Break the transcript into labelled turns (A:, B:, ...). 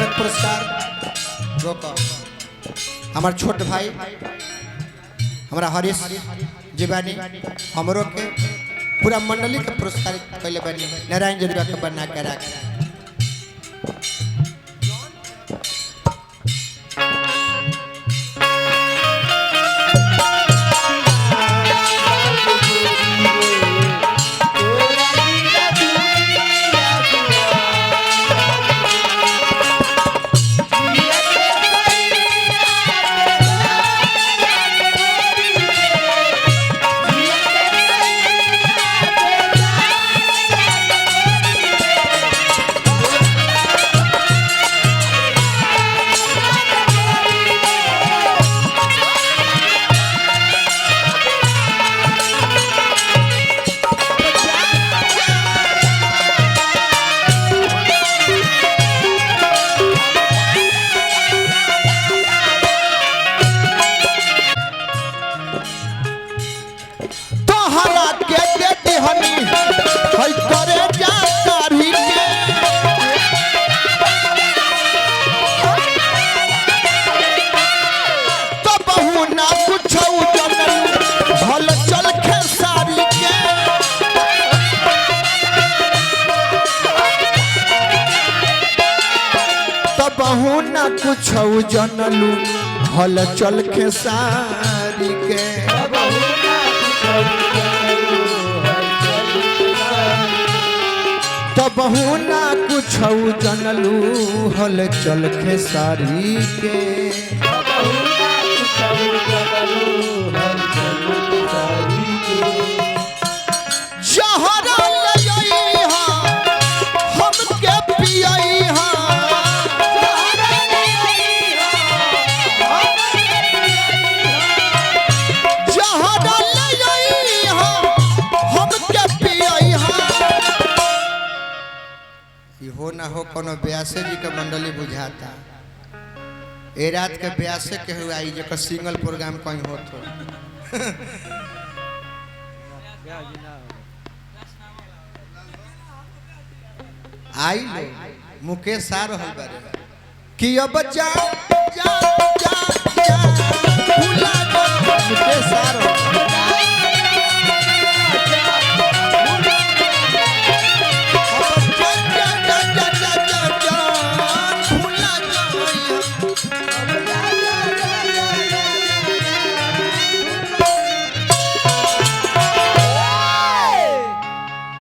A: के पुरस्कार रोको हमार छोट भाई हमारा हरीश जीवानी हमरो के पूरा मंडली के पुरस्कार पहले बनी नारायण जदुआ के बना के रख बहुना कुछ जनलू हल चल खेसारी के बहुना कुछ जनलू हल चल खेसारी के हो ना हो कोनो ब्यासे जी के मंडली बुझाता ए रात के ब्यासे के हुआ जो सिंगल प्रोग्राम कहीं हो तो आई लो मुकेश सार हो बारे कि अब जा जा जा, जा